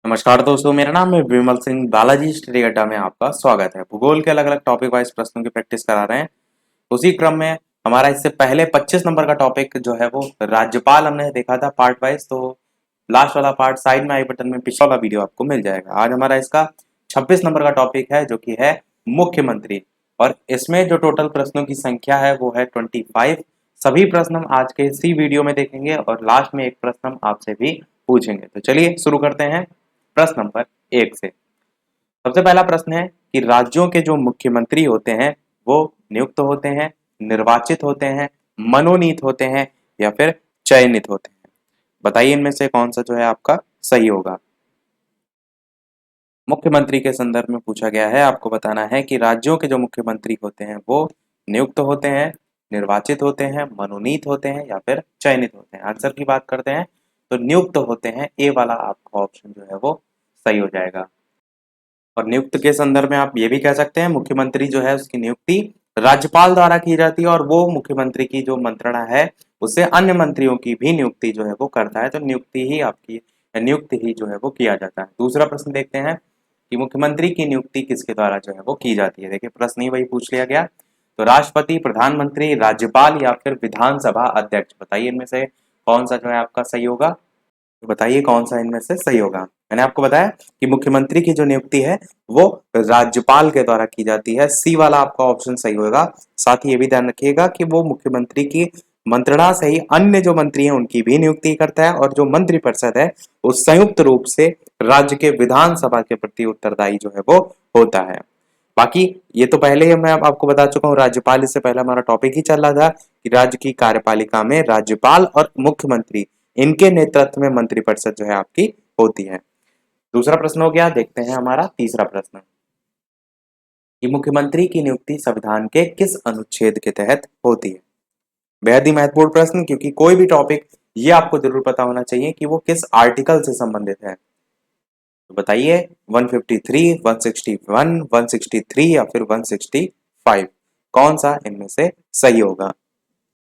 नमस्कार दोस्तों, मेरा नाम है विमल सिंह। बालाजी स्टडी अड्डा में आपका स्वागत है। भूगोल के अलग अलग टॉपिक वाइज प्रश्नों की प्रैक्टिस करा रहे हैं। उसी क्रम में हमारा इससे पहले 25 नंबर का टॉपिक जो है वो राज्यपाल हमने देखा था पार्ट वाइज। तो लास्ट वाला पार्ट साइड में आई बटन में पिछला वाला वीडियो आपको मिल जाएगा। आज हमारा इसका 26 नंबर का टॉपिक है जो कि है मुख्यमंत्री, और इसमें जो टोटल प्रश्नों की संख्या है वो है 25। सभी प्रश्न हम आज के इसी वीडियो में देखेंगे और लास्ट में एक प्रश्न हम आपसे भी पूछेंगे। तो चलिए शुरू करते हैं प्रश्न नंबर 1 से। सबसे पहला प्रश्न है कि राज्यों के जो मुख्यमंत्री होते हैं वो नियुक्त होते हैं, निर्वाचित होते हैं, मनोनीत होते हैं या फिर चयनित होते हैं। बताइए इनमें से कौन सा जो है आपका सही होगा। मुख्यमंत्री के संदर्भ में पूछा गया है, आपको बताना है कि राज्यों के जो मुख्यमंत्री होते हैं वो नियुक्त होते हैं, निर्वाचित होते हैं, मनोनीत होते हैं या फिर चयनित होते हैं। आंसर की बात करते हैं तो नियुक्त होते हैं। ए वाला आपका ऑप्शन जो है वो सही हो जाएगा। और नियुक्त के संदर्भ में आप ये भी कह सकते हैं मुख्यमंत्री जो है उसकी नियुक्ति राज्यपाल द्वारा की जाती है, और वो मुख्यमंत्री की जो मंत्रणा है उससे अन्य मंत्रियों की भी नियुक्ति जो है वो करता है। तो नियुक्ति ही जो है वो किया जाता है। दूसरा प्रश्न देखते हैं कि मुख्यमंत्री की नियुक्ति किसके द्वारा जो है वो की जाती है। देखिए प्रश्न ही वही पूछ लिया गया। तो राष्ट्रपति, प्रधानमंत्री, राज्यपाल या फिर विधानसभा अध्यक्ष। बताइए इनमें से कौन सा जो है आपका सही होगा। तो बताइए कौन सा इनमें से सही होगा। मैंने आपको बताया कि मुख्यमंत्री की जो नियुक्ति है वो राज्यपाल के द्वारा की जाती है। सी वाला आपका ऑप्शन सही होगा। साथ ही ये भी ध्यान रखिएगा कि वो मुख्यमंत्री की मंत्रणा से ही अन्य जो मंत्री हैं उनकी भी नियुक्ति करता है, और जो मंत्रिपरिषद है वो संयुक्त रूप से राज्य के विधानसभा के प्रति उत्तरदायी जो है वो होता है। बाकी ये तो पहले ही मैं आपको बता चुका हूँ, राज्यपाल, इससे पहले हमारा टॉपिक ही चल रहा था कि राज्य की कार्यपालिका में राज्यपाल और मुख्यमंत्री, इनके नेतृत्व में मंत्रिपरिषद जो है आपकी होती है। दूसरा प्रश्न हो गया। देखते हैं हमारा तीसरा प्रश्न कि मुख्यमंत्री की नियुक्ति संविधान के किस अनुच्छेद के तहत होती है। बेहद ही महत्वपूर्ण प्रश्न, क्योंकि कोई भी टॉपिक ये आपको जरूर पता होना चाहिए कि वो किस आर्टिकल से संबंधित है। तो बताइए 153, 161, 163 या फिर 165, कौन सा इनमें से सही होगा।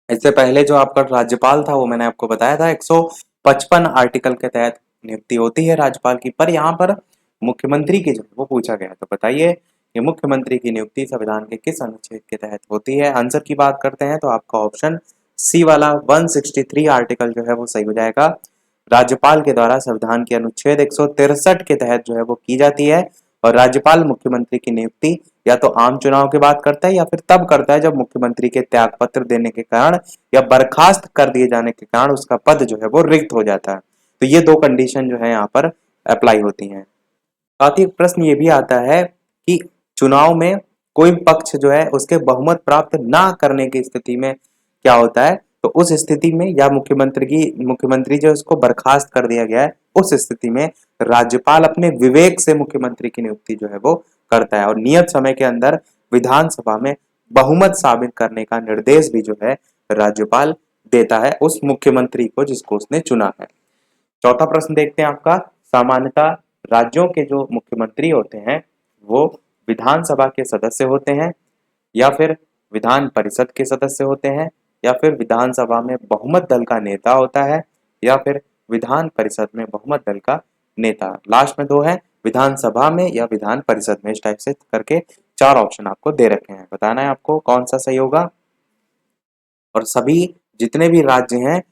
इससे पहले जो आपका राज्यपाल था वो मैंने आपको बताया था 155 आर्टिकल के तहत नियुक्ति होती है राज्यपाल की, पर यहाँ पर मुख्यमंत्री की जो है वो पूछा गया। तो बताइए कि मुख्यमंत्री की नियुक्ति संविधान के किस अनुच्छेद के तहत होती है। आंसर की बात करते हैं तो आपका ऑप्शन सी वाला 163 आर्टिकल जो है वो सही हो जाएगा। राज्यपाल के द्वारा संविधान के अनुच्छेद 163 के तहत जो है वो की जाती है, और राज्यपाल मुख्यमंत्री की नियुक्ति या तो आम चुनाव के बाद करता है या फिर तब करता है जब मुख्यमंत्री के त्याग पत्र देने के कारण या बर्खास्त कर दिए जाने के कारण उसका पद जो है वो रिक्त हो जाता है। तो ये दो कंडीशन जो है यहाँ पर अप्लाई होती हैं। साथ ही प्रश्न ये भी आता है कि चुनाव में कोई पक्ष जो है उसके बहुमत प्राप्त ना करने की स्थिति में क्या होता है। तो उस स्थिति में या मुख्यमंत्री जो उसको बर्खास्त कर दिया गया है, उस स्थिति में राज्यपाल अपने विवेक से मुख्यमंत्री की नियुक्ति जो है वो करता है, और नियत समय के अंदर विधानसभा में बहुमत साबित करने का निर्देश भी जो है राज्यपाल देता है उस मुख्यमंत्री को जिसको उसने चुना है। चौथा प्रश्न देखते हैं आपका। सामान्यतः राज्यों के जो मुख्यमंत्री होते हैं वो विधानसभा के सदस्य होते हैं या फिर विधान परिषद के सदस्य होते हैं या फिर विधानसभा में बहुमत दल का नेता होता है या फिर विधान परिषद में बहुमत दल का नेता। लास्ट में दो है, विधानसभा में या विधान परिषद में। इस टाइप से करके चार ऑप्शन आपको दे रखे हैं, बताना है आपको कौन सा सही होगा। और सभी जितने भी राज्य हैं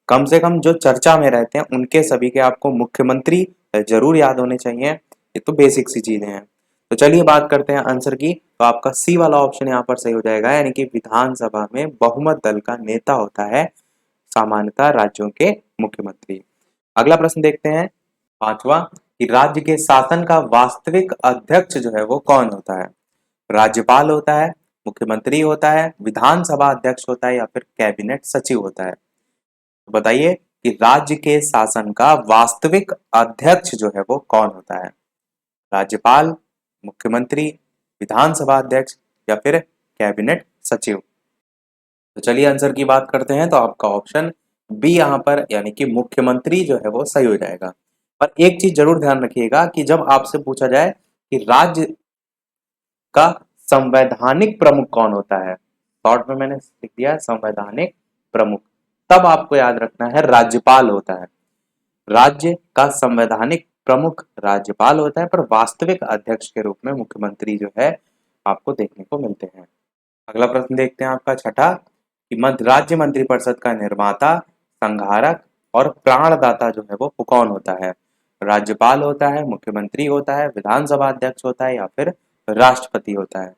कम से कम जो चर्चा में रहते हैं उनके सभी के आपको मुख्यमंत्री जरूर याद होने चाहिए। ये तो बेसिक सी चीजें हैं। तो चलिए बात करते हैं आंसर की। तो आपका सी वाला ऑप्शन यहाँ पर सही हो जाएगा, यानी कि विधानसभा में बहुमत दल का नेता होता है सामान्यतः राज्यों के मुख्यमंत्री। अगला प्रश्न देखते हैं पांचवा कि राज्य के शासन का वास्तविक अध्यक्ष जो है वो कौन होता है। राज्यपाल होता है, मुख्यमंत्री होता है, विधानसभा अध्यक्ष होता है या फिर कैबिनेट सचिव होता है। तो बताइए कि राज्य के शासन का वास्तविक अध्यक्ष जो है वो कौन होता है। राज्यपाल, मुख्यमंत्री, विधानसभा अध्यक्ष या फिर कैबिनेट सचिव। तो चलिए आंसर की बात करते हैं। तो आपका ऑप्शन बी यहाँ पर यानी कि मुख्यमंत्री जो है वो सही हो जाएगा। पर एक चीज जरूर ध्यान रखिएगा कि जब आपसे पूछा जाए कि राज्य का संवैधानिक प्रमुख कौन होता है, शॉर्ट में मैंने लिख दिया संवैधानिक प्रमुख, तब आपको याद रखना है राज्यपाल होता है। राज्य का संवैधानिक प्रमुख राज्यपाल होता है, पर वास्तविक अध्यक्ष के रूप में मुख्यमंत्री जो है आपको देखने को मिलते हैं। अगला प्रश्न देखते हैं आपका छठा कि राज्य मंत्रिपरिषद का निर्माता, संघारक और प्राणदाता जो है वो कौन होता है? राज्यपाल होता है, मुख्यमंत्री होता है, विधानसभा अध्यक्ष होता है या फिर राष्ट्रपति होता है?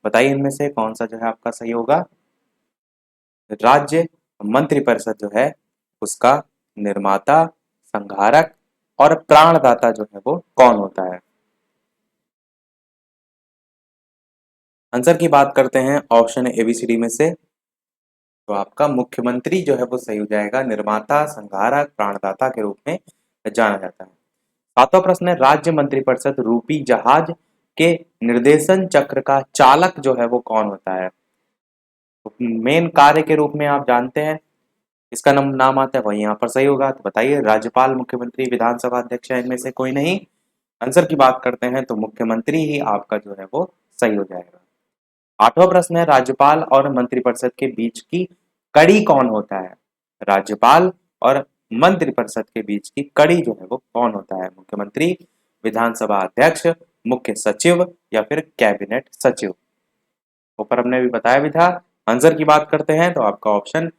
बताइए इनमें से कौन सा जो है आपका सही होगा? राज्य मंत्रिपरिषद जो है उसका निर्माता, संघारक और प्राणदाता जो है वो कौन होता है? आंसर की बात करते हैं ऑप्शन एबीसीडी में से, तो आपका मुख्यमंत्री जो है वो सही हो जाएगा। निर्माता, संघारक, प्राणदाता के रूप में जाना जाता है। सातवां प्रश्न है, राज्य मंत्रिपरिषद रूपी जहाज के निर्देशन चक्र का चालक जो है वो कौन होता है? तो मेन कार्य के रूप में आप जानते हैं इसका नाम आता है, वही यहाँ पर सही होगा। तो बताइए, राज्यपाल, मुख्यमंत्री, विधानसभा अध्यक्ष है, इनमें से कोई नहीं? आंसर की बात करते हैं तो मुख्यमंत्री ही आपका जो है वो सही हो जाएगा। आठवां प्रश्न है, राज्यपाल और मंत्रिपरिषद के बीच की कड़ी कौन होता है? राज्यपाल और मंत्रिपरिषद के बीच की कड़ी जो है वो कौन होता है? मुख्यमंत्री, विधानसभा अध्यक्ष, मुख्य सचिव या फिर कैबिनेट सचिव? ऊपर हमने भी बताया भी था। आंसर की बात करते हैं तो आपका ऑप्शन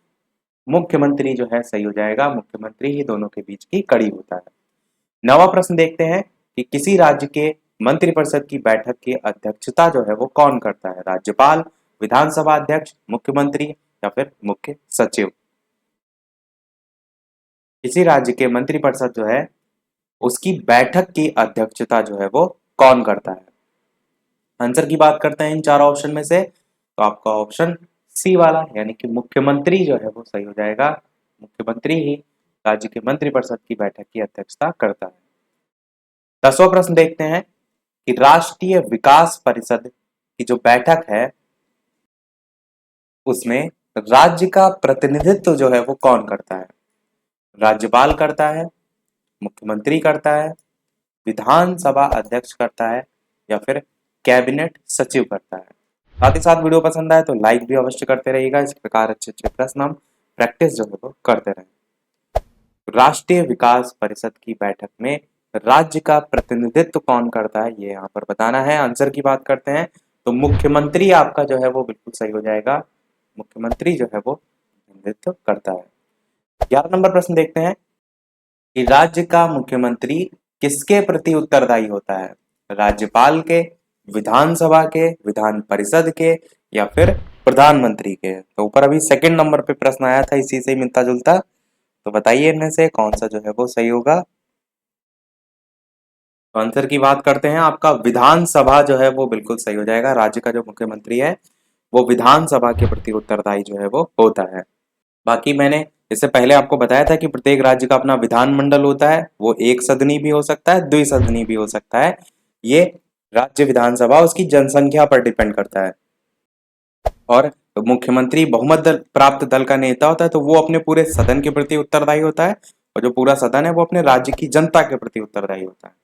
मुख्यमंत्री जो है सही हो जाएगा। मुख्यमंत्री ही दोनों के बीच की कड़ी होता है। नवा प्रश्न देखते हैं कि किसी राज्य के मंत्रिपरिषद की बैठक की अध्यक्षता जो है वो कौन करता है? राज्यपाल, विधानसभा अध्यक्ष, मुख्यमंत्री या फिर मुख्य सचिव? किसी राज्य के मंत्रिपरिषद जो है उसकी बैठक की अध्यक्षता जो है वो कौन करता है? आंसर की बात करते हैं इन चार ऑप्शन में से, तो आपका ऑप्शन सी वाला यानी कि मुख्यमंत्री जो है वो सही हो जाएगा। मुख्यमंत्री ही राज्य के मंत्रिपरिषद की बैठक की अध्यक्षता करता है। 10वां प्रश्न देखते हैं कि राष्ट्रीय विकास परिषद की जो बैठक है उसमें राज्य का प्रतिनिधित्व जो है वो कौन करता है? राज्यपाल करता है, मुख्यमंत्री करता है, विधानसभा अध्यक्ष करता है या फिर कैबिनेट सचिव करता है? साथ ही साथ वीडियो पसंद आए तो लाइक भी अवश्य करते रहिएगा। इस प्रकार अच्छे अच्छे प्रश्न हम प्रैक्टिस जो है वो करते रहें। राष्ट्रीय विकास परिषद की बैठक में राज्य का प्रतिनिधित्व कौन करता है, ये यहाँ पर बताना है। आंसर की बात करते हैं तो मुख्यमंत्री आपका जो है वो बिल्कुल सही हो जाएगा। मुख्यमंत्री जो है वो प्रतिनिधित्व करता है। 11 नंबर प्रश्न देखते हैं कि राज्य का मुख्यमंत्री किसके प्रति उत्तरदायी होता है? राज्यपाल के, विधानसभा के, विधान परिषद के या फिर प्रधानमंत्री के? तो ऊपर अभी सेकंड नंबर पे प्रश्न आया था, इसी से मिलता जुलता, तो बताइए इनमें से कौन सा जो है वो सही होगा? तो आंसर की बात करते हैं, आपका विधानसभा जो है वो बिल्कुल सही हो जाएगा। राज्य का जो मुख्यमंत्री है वो विधानसभा के प्रति उत्तरदायी जो है वो होता है। बाकी मैंने इससे पहले आपको बताया था कि प्रत्येक राज्य का अपना विधानमंडल होता है, वो एक सदनी भी हो सकता है, द्विसदनी भी हो सकता है। ये राज्य विधानसभा उसकी जनसंख्या पर डिपेंड करता है। और मुख्यमंत्री बहुमत प्राप्त दल का नेता होता है, तो वो अपने पूरे सदन के प्रति उत्तरदायी होता है और जो पूरा सदन है वो अपने राज्य की जनता के प्रति उत्तरदायी होता है।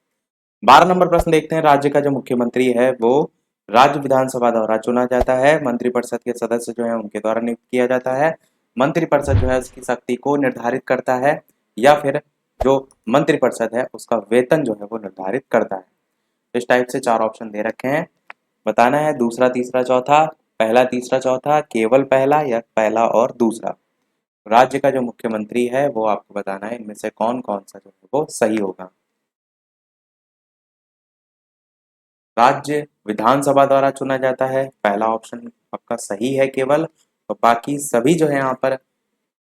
12 नंबर प्रश्न देखते हैं, राज्य का जो मुख्यमंत्री है वो राज्य विधानसभा द्वारा चुना जाता है, मंत्रिपरिषद के सदस्य जो है उनके द्वारा नियुक्त किया जाता है, मंत्रिपरिषद जो है उसकी शक्ति को निर्धारित करता है या फिर जो मंत्रिपरिषद है उसका वेतन जो है वो निर्धारित करता है। इस टाइप से चार ऑप्शन दे रखे हैं, बताना है दूसरा, तीसरा, चौथा, पहला, तीसरा, चौथा, केवल पहला या पहला और दूसरा। राज्य का जो मुख्यमंत्री है वो आपको बताना है इनमें से कौन कौन सा जो है वो सही होगा। राज्य विधानसभा द्वारा चुना जाता है, पहला ऑप्शन आपका सही है केवल, तो बाकी सभी जो है यहाँ पर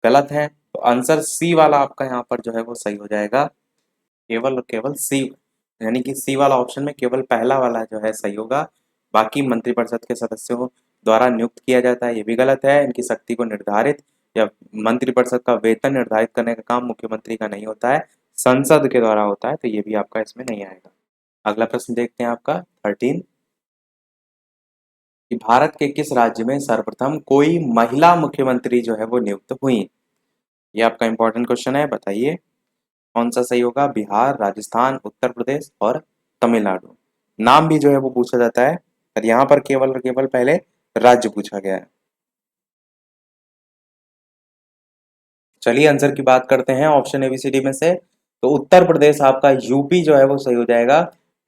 गलत है। तो आंसर सी वाला आपका यहाँ पर जो है वो सही हो जाएगा। केवल और केवल सी, यानी कि सी वाला ऑप्शन में केवल पहला वाला जो है सही होगा। बाकी मंत्रिपरिषद के सदस्यों द्वारा नियुक्त किया जाता है, ये भी गलत है। इनकी शक्ति को निर्धारित या मंत्रिपरिषद का वेतन निर्धारित करने का काम मुख्यमंत्री का नहीं होता है, संसद के द्वारा होता है, तो ये भी आपका इसमें नहीं आएगा। अगला प्रश्न देखते हैं आपका 13 कि भारत के किस राज्य में सर्वप्रथम कोई महिला मुख्यमंत्री जो है वो नियुक्त हुई? ये आपका इंपॉर्टेंट क्वेश्चन है, बताइए कौन सा सही होगा? बिहार, राजस्थान, उत्तर प्रदेश और तमिलनाडु। नाम भी जो है वो पूछा जाता है, पर यहाँ पर केवल और केवल पहले राज्य पूछा गया है। चलिए आंसर की बात करते हैं ऑप्शन एबीसीडी में से, तो उत्तर प्रदेश आपका, यूपी जो है वो सही हो जाएगा।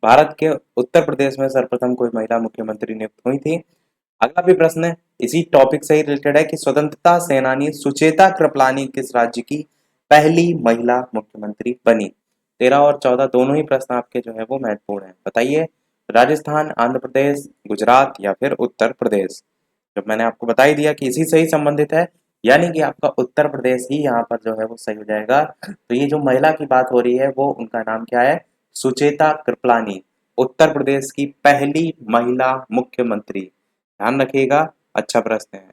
भारत के उत्तर प्रदेश में सर्वप्रथम कोई महिला मुख्यमंत्री नियुक्त हुई थी। अगला भी प्रश्न है इसी टॉपिक से ही रिलेटेड है कि स्वतंत्रता सेनानी सुचेता कृपलानी किस राज्य की पहली महिला मुख्यमंत्री बनी। 13 और 14 दोनों ही प्रश्न आपके जो है वो महत्वपूर्ण है। बताइए, राजस्थान, आंध्र प्रदेश, गुजरात या फिर उत्तर प्रदेश। जब मैंने आपको बता ही दिया कि इसी से ही संबंधित है, यानी कि आपका उत्तर प्रदेश ही यहाँ पर जो है वो सही हो जाएगा। तो ये जो महिला की बात हो रही है वो उनका नाम क्या है? सुचेता कृपलानी, उत्तर प्रदेश की पहली महिला मुख्यमंत्री। ध्यान रखिएगा, अच्छा प्रश्न है।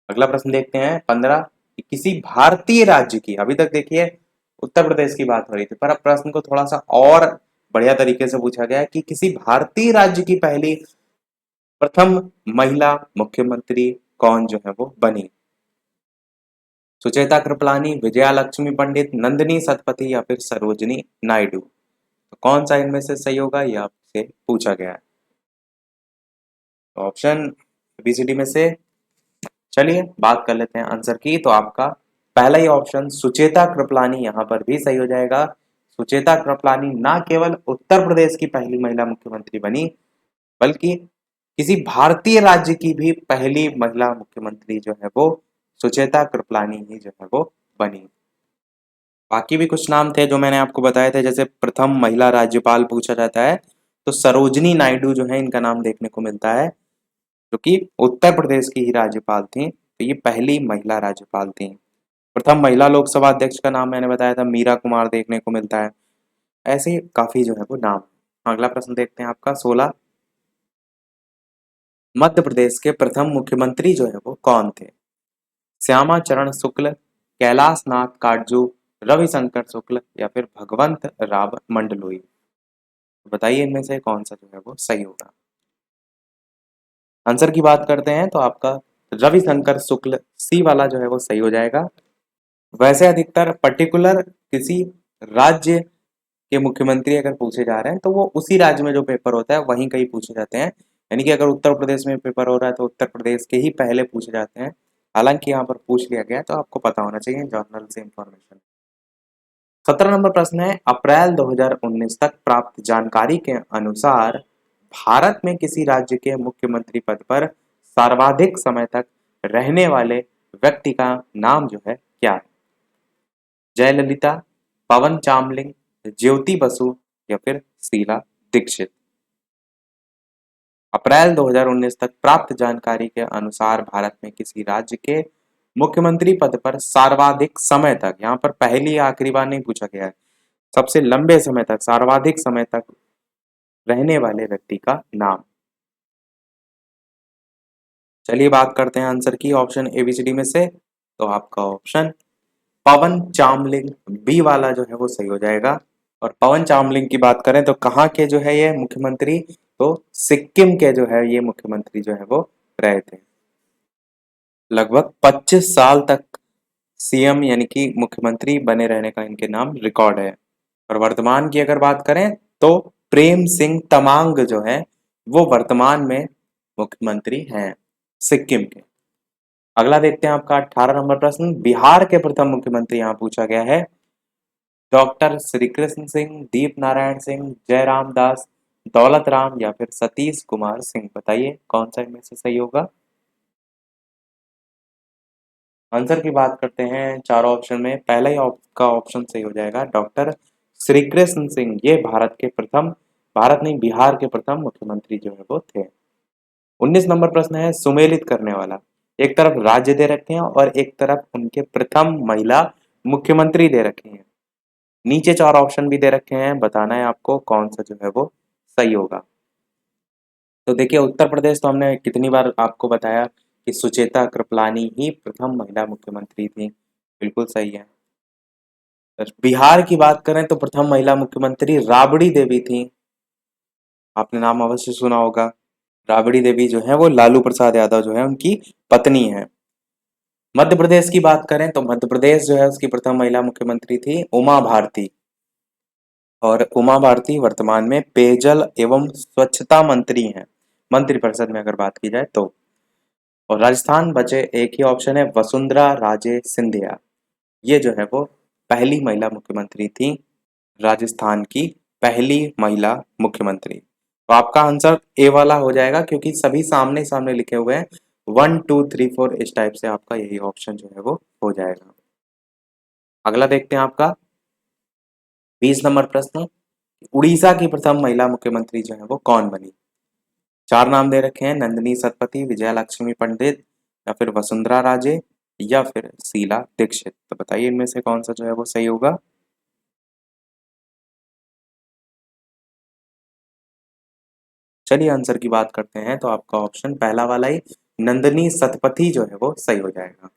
अगला प्रश्न देखते हैं 15 कि किसी भारतीय राज्य की, अभी तक देखिए उत्तर प्रदेश की बात हो रही थी, पर अब प्रश्न को थोड़ा सा और बढ़िया तरीके से पूछा गया है कि किसी भारतीय राज्य की पहली प्रथम महिला मुख्यमंत्री कौन जो है वो बनी। सुचेता कृपलानी, विजया लक्ष्मी पंडित, नंदिनी सतपथी या फिर सरोजिनी नायडू। तो कौन सा इनमें से सही होगा, यह आपसे पूछा गया है। तो ऑप्शन एबीसीडी में से चलिए बात कर लेते हैं आंसर की। तो आपका पहला ही ऑप्शन सुचेता कृपलानी यहाँ पर भी सही हो जाएगा। सुचेता कृपलानी ना केवल उत्तर प्रदेश की पहली महिला मुख्यमंत्री बनी, बल्कि किसी भारतीय राज्य की भी पहली महिला मुख्यमंत्री जो है वो सुचेता कृपलानी ही जो है वो बनी। बाकी भी कुछ नाम थे जो मैंने आपको बताए थे, जैसे प्रथम महिला राज्यपाल पूछा जाता है तो सरोजनी नायडू जो है इनका नाम देखने को मिलता है, जो कि उत्तर प्रदेश की ही राज्यपाल थी। तो ये पहली महिला राज्यपाल थी। प्रथम महिला लोकसभा अध्यक्ष का नाम मैंने बताया था, मीरा कुमार देखने को मिलता है। ऐसे ही काफी जो है वो नाम। अगला प्रश्न देखते हैं आपका 16। मध्य प्रदेश के प्रथम मुख्यमंत्री जो है वो कौन थे? श्यामा चरण शुक्ल, कैलाश नाथ काटजू, रविशंकर शुक्ल या फिर भगवंत राव मंडलोई। बताइए इनमें से कौन सा जो है वो सही होगा। आंसर की बात करते हैं तो आपका रविशंकर शुक्ल सी वाला जो है वो सही हो जाएगा। वैसे अधिकतर पर्टिकुलर किसी राज्य के मुख्यमंत्री अगर पूछे जा रहे हैं तो वो उसी राज्य में जो पेपर होता है वहीं कहीं पूछे जाते हैं। यानी कि अगर उत्तर प्रदेश में पेपर हो रहा है तो उत्तर प्रदेश के ही पहले पूछे जाते हैं। हालांकि यहाँ पर पूछ लिया गया तो आपको पता होना चाहिए, जर्नल से इंफॉर्मेशन। 17 नंबर प्रश्न है, अप्रैल 2019 तक प्राप्त जानकारी के अनुसार भारत में किसी राज्य के मुख्यमंत्री पद पर सर्वाधिक समय तक रहने वाले व्यक्ति का नाम जो है क्या है? जयललिता, पवन चामलिंग, ज्योति बसु या फिर शीला दीक्षित। अप्रैल 2019 तक प्राप्त जानकारी के अनुसार भारत में किसी राज्य के मुख्यमंत्री पद पर सर्वाधिक समय तक, यहाँ पर पहली या आखिरी बार नहीं पूछा गया है, सबसे लंबे समय तक, सर्वाधिक समय तक रहने वाले व्यक्ति का नाम। चलिए बात करते हैं आंसर की ऑप्शन एबीसीडी में से। तो आपका ऑप्शन पवन चामलिंग बी वाला जो है वो सही हो जाएगा। और पवन चामलिंग की बात करें तो कहाँ के जो है ये मुख्यमंत्री, तो सिक्किम के जो है ये मुख्यमंत्री जो है वो रहे थे। लगभग 25 साल तक सीएम यानी कि मुख्यमंत्री बने रहने का इनके नाम रिकॉर्ड है। और वर्तमान की अगर बात करें तो प्रेम सिंह तमांग जो है वो वर्तमान में मुख्यमंत्री हैं सिक्किम के। अगला देखते हैं आपका 18 नंबर प्रश्न, बिहार के प्रथम मुख्यमंत्री यहाँ पूछा गया है। डॉक्टर श्री कृष्ण सिंह, दीप नारायण सिंह, जयराम दास, दौलत राम या फिर सतीश कुमार सिंह। बताइए कौन सा इनमें से सही होगा। आंसर की बात करते हैं चारों ऑप्शन में, पहला ही का ऑप्शन सही हो जाएगा, डॉक्टर श्री कृष्ण सिंह। ये भारत के प्रथम, भारत नहीं बिहार के प्रथम मुख्यमंत्री जो है वो थे। 19 नंबर प्रश्न है, सुमेलित करने वाला। एक तरफ राज्य दे रखे हैं और एक तरफ उनके प्रथम महिला मुख्यमंत्री दे रखे हैं। नीचे चार ऑप्शन भी दे रखे हैं, बताना है आपको कौन सा जो है वो सही होगा। तो देखिए उत्तर प्रदेश तो हमने कितनी बार आपको बताया कि सुचेता कृपलानी ही प्रथम महिला मुख्यमंत्री थी, बिल्कुल सही है। बिहार की बात करें तो प्रथम महिला मुख्यमंत्री राबड़ी देवी थी, आपने नाम अवश्य सुना होगा। राबड़ी देवी जो है वो लालू प्रसाद यादव जो है उनकी पत्नी है। मध्य प्रदेश की बात करें तो मध्य प्रदेश जो है उसकी प्रथम महिला मुख्यमंत्री थी उमा भारती। और उमा भारती वर्तमान में पेयजल एवं स्वच्छता मंत्री हैं, मंत्रिपरिषद में अगर बात की जाए तो। और राजस्थान बचे एक ही ऑप्शन है, वसुंधरा राजे सिंधिया। ये जो है वो पहली महिला मुख्यमंत्री थी, राजस्थान की पहली महिला मुख्यमंत्री। तो आपका आंसर ए वाला हो जाएगा क्योंकि सभी सामने सामने लिखे हुए हैं, 1 2 3 4 इस टाइप से आपका यही ऑप्शन जो है वो हो जाएगा। अगला देखते हैं आपका 20 नंबर प्रश्न, उड़ीसा की प्रथम महिला मुख्यमंत्री जो है वो कौन बनी? चार नाम दे रखे हैं, नंदिनी सतपथी, विजया लक्ष्मी पंडित, या फिर वसुंधरा राजे, या फिर शीला दीक्षित। तो बताइए इनमें से कौन सा जो है वो सही होगा। चलिए आंसर की बात करते हैं, तो आपका ऑप्शन पहला वाला ही नंदिनी सतपथी जो है वो सही हो जाएगा।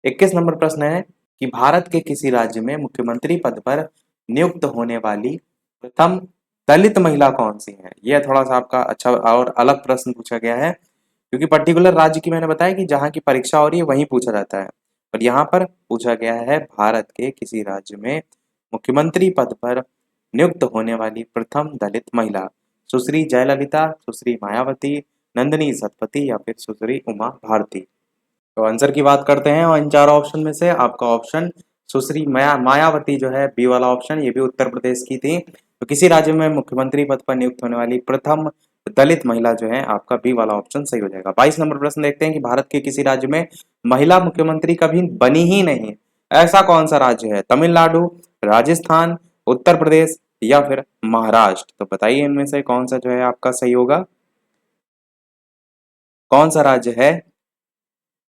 21 नंबर प्रश्न है कि भारत के किसी राज्य में मुख्यमंत्री पद पर नियुक्त होने वाली प्रथम दलित महिला कौन सी है? यह थोड़ा सा आपका अच्छा और अलग प्रश्न पूछा गया है, क्योंकि पर्टिकुलर राज्य की मैंने बताया कि जहाँ की परीक्षा हो रही है वहीं पूछा जाता है, और यहाँ पर पूछा गया है भारत के किसी राज्य में मुख्यमंत्री पद पर नियुक्त होने वाली प्रथम दलित महिला, सुश्री जयललिता, सुश्री मायावती, नंदिनी सतपथी, या फिर सुश्री उमा भारती। तो आंसर की बात करते हैं, और इन चारों ऑप्शन में से आपका ऑप्शन सुश्री मायावती जो है, बी वाला ऑप्शन, ये भी उत्तर प्रदेश की थी। तो किसी राज्य में मुख्यमंत्री पद पर नियुक्त होने वाली प्रथम दलित महिला जो है, आपका बी वाला ऑप्शन सही हो जाएगा। 22 नंबर प्रश्न देखते हैं कि भारत के किसी राज्य में महिला मुख्यमंत्री कभी बनी ही नहीं, ऐसा कौन सा राज्य है? तमिलनाडु, राजस्थान, उत्तर प्रदेश, या फिर महाराष्ट्र। तो बताइए इनमें से कौन सा जो है आपका सही होगा। कौन सा राज्य है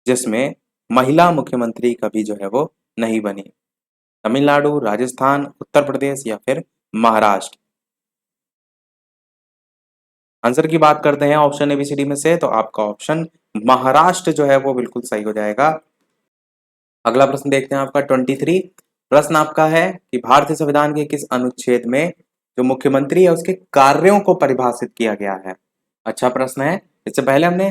जिसमें महिला मुख्यमंत्री कभी जो है वो नहीं बनी? तमिलनाडु, राजस्थान, उत्तर प्रदेश, या फिर महाराष्ट्र। आंसर की बात करते हैं ऑप्शन एबीसीडी में से, तो आपका ऑप्शन महाराष्ट्र जो है वो बिल्कुल सही हो जाएगा। अगला प्रश्न देखते हैं आपका 23। प्रश्न आपका है कि भारतीय संविधान के किस अनुच्छेद में जो मुख्यमंत्री है उसके कार्यों को परिभाषित किया गया है? अच्छा प्रश्न है। इससे पहले हमने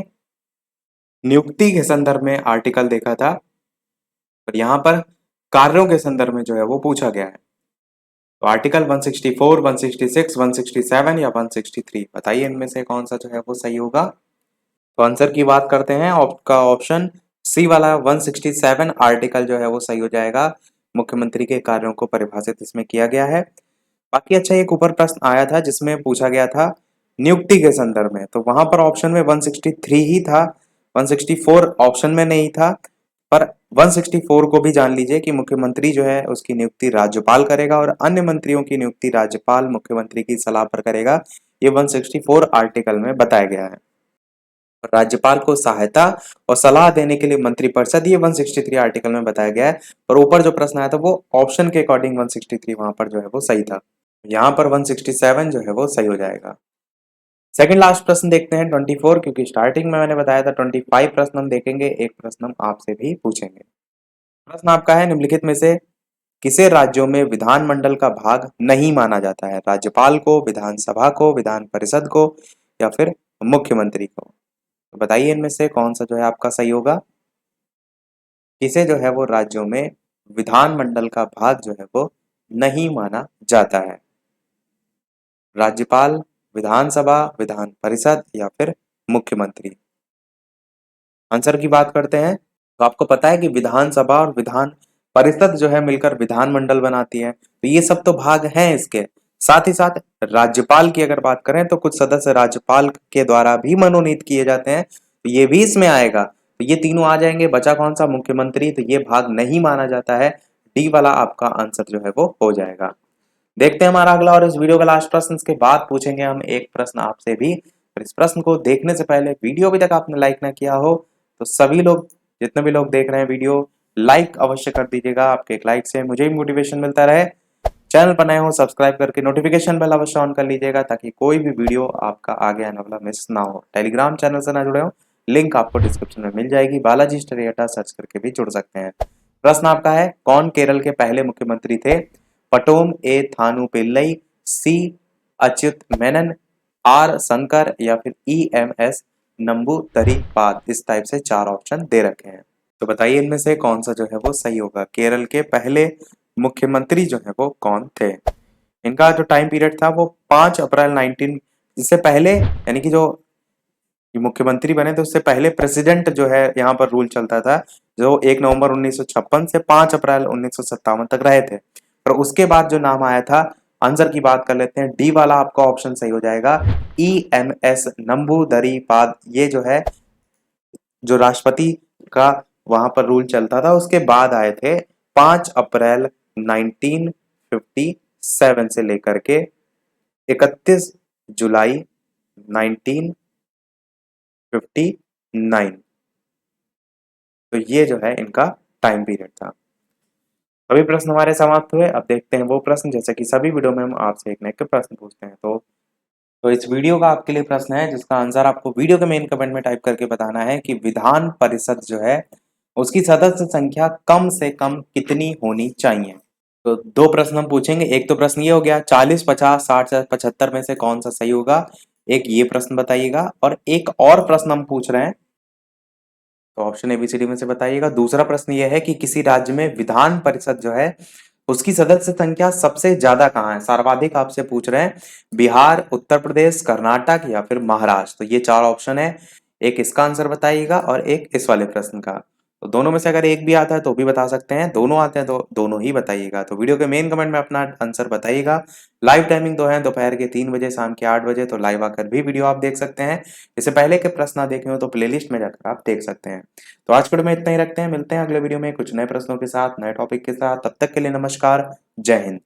नियुक्ति के संदर्भ में आर्टिकल देखा था, और यहाँ पर कार्यों के संदर्भ में जो है वो पूछा गया है। तो आर्टिकल 164, 166, 167 या 163, बताइए इनमें से कौन सा जो है वो सही होगा। तो आंसर की बात करते हैं, आपका ऑप्शन सी वाला 167 आर्टिकल जो है वो सही हो जाएगा। मुख्यमंत्री के कार्यों को परिभाषित इसमें किया गया है। बाकी अच्छा एक ऊपर प्रश्न आया था जिसमें पूछा गया था नियुक्ति के संदर्भ में, तो वहां पर ऑप्शन में 163 ही था, 164 ऑप्शन में नहीं था। पर 164 को भी जान लीजिए कि मुख्यमंत्री जो है उसकी नियुक्ति राज्यपाल करेगा, और अन्य मंत्रियों की नियुक्ति राज्यपाल मुख्यमंत्री की सलाह पर करेगा। ये 164 आर्टिकल में बताया गया है। राज्यपाल को सहायता और सलाह देने के लिए मंत्रिपरिषद, ये 163 आर्टिकल में बताया गया है। और ऊपर जो प्रश्न आया था वो ऑप्शन के अकॉर्डिंग 163 वहां पर जो है वो सही था। यहाँ पर 167 जो है वो सही हो जाएगा। सेकंड लास्ट प्रश्न देखते हैं 24, क्योंकि स्टार्टिंग में मैंने बताया था 25 प्रश्न हम देखेंगे, एक प्रश्न हम आपसे भी पूछेंगे। प्रश्न आपका है निम्नलिखित में से किसे राज्यों में विधानमंडल का भाग नहीं माना जाता है? राज्यपाल को, विधानसभा को, विधान परिषद को, या फिर मुख्यमंत्री को। तो बताइए इनमें से कौन सा जो है आपका सही होगा। किसे जो है वो राज्यों में विधानमंडल का भाग जो है वो नहीं माना जाता है? राज्यपाल, विधानसभा, विधान परिषद, या फिर मुख्यमंत्री। आंसर की बात करते हैं, तो आपको पता है कि विधानसभा और विधान परिषद जो है मिलकर विधानमंडल बनाती है, तो ये सब तो भाग हैं इसके। साथ ही साथ राज्यपाल की अगर बात करें तो कुछ सदस्य राज्यपाल के द्वारा भी मनोनीत किए जाते हैं, तो ये भी इसमें आएगा। तो ये तीनों आ जाएंगे, बचा कौन सा? मुख्यमंत्री। तो ये भाग नहीं माना जाता है, डी वाला आपका आंसर जो है वो हो जाएगा। देखते हैं हमारा अगला और इस वीडियो का लास्ट प्रश्न, इसके बाद पूछेंगे हम एक प्रश्न आपसे भी। और इस प्रश्न को देखने से पहले वीडियो अभी तक आपने लाइक ना किया हो तो सभी लोग, जितने भी लोग देख रहे हैं वीडियो, लाइक अवश्य कर दीजिएगा। आपके एक लाइक से मुझे भी मोटिवेशन मिलता रहे। चैनल पर नए हो सब्सक्राइब करके नोटिफिकेशन बेल अवश्य ऑन कर लीजिएगा, ताकि कोई भी वीडियो आपका आगे आने वाला मिस ना हो। टेलीग्राम चैनल से ना जुड़े हो, लिंक आपको डिस्क्रिप्शन में मिल जाएगी। बालाजी स्टडी अड्डा सर्च करके भी जुड़ सकते हैं। प्रश्न आपका है, कौन केरल के पहले मुख्यमंत्री थे? पटोम ए थानु पिल्लई, सी अच्युत मेनन, आर शंकर, या फिर ई एम एस नंबूदरीपाद। इस टाइप से चार ऑप्शन दे रखे हैं, तो बताइए इनमें से कौन सा जो है वो सही होगा। केरल के पहले मुख्यमंत्री जो है वो कौन थे? इनका जो टाइम पीरियड था वो 5 अप्रैल 19, इससे पहले यानी कि जो कि मुख्यमंत्री बने तो उससे पहले प्रेसिडेंट जो है यहाँ पर रूल चलता था, जो 1 नवंबर 1956 से 5 अप्रैल 1957 तक रहे थे। पर उसके बाद जो नाम आया था, आंसर की बात कर लेते हैं, डी वाला आपका ऑप्शन सही हो जाएगा। EMS नंबूदरी-पाद, ये जो है, जो राष्ट्रपति का वहां पर रूल चलता था उसके बाद आए थे, 5 अप्रैल 1957 से लेकर के 31 जुलाई 1959। तो ये जो है इनका टाइम पीरियड था। सभी प्रश्न हमारे समाप्त हुए। अब देखते हैं वो प्रश्न, जैसे कि सभी वीडियो में हम आपसे एक न एक प्रश्न पूछते हैं। तो इस वीडियो का आपके लिए प्रश्न है, जिसका आंसर आपको वीडियो के मेन कमेंट में टाइप करके बताना है कि विधान परिषद जो है उसकी सदस्य संख्या कम से कम कितनी होनी चाहिए। तो 2 प्रश्न हम पूछेंगे। एक तो प्रश्न ये हो गया 40, 50, 60 या 75 में से कौन सा सही होगा। एक ये प्रश्न बताइएगा, और एक और प्रश्न हम पूछ रहे हैं, तो ऑप्शन ABCD में से बताइएगा। दूसरा प्रश्न ये है कि किसी राज्य में विधान परिषद जो है उसकी सदस्य संख्या सबसे ज्यादा कहाँ है, सर्वाधिक आपसे पूछ रहे हैं। बिहार, उत्तर प्रदेश, कर्नाटक या फिर महाराष्ट्र। तो ये 4 ऑप्शन है, एक इसका आंसर बताइएगा और एक इस वाले प्रश्न का। तो दोनों में से अगर एक भी आता है तो भी बता सकते हैं, दोनों आते हैं तो दोनों ही बताइएगा। तो वीडियो के मेन कमेंट में अपना आंसर बताइएगा। लाइव टाइमिंग तो है दोपहर के 3 बजे, शाम के 8 बजे, तो लाइव आकर भी वीडियो आप देख सकते हैं। इससे पहले के प्रश्न ना देखे हो तो प्लेलिस्ट में जाकर आप देख सकते हैं। तो आज के वीडियो में इतना ही रखते हैं, मिलते हैं अगले वीडियो में कुछ नए प्रश्नों के साथ, नए टॉपिक के साथ। तब तक के लिए नमस्कार, जय हिंद।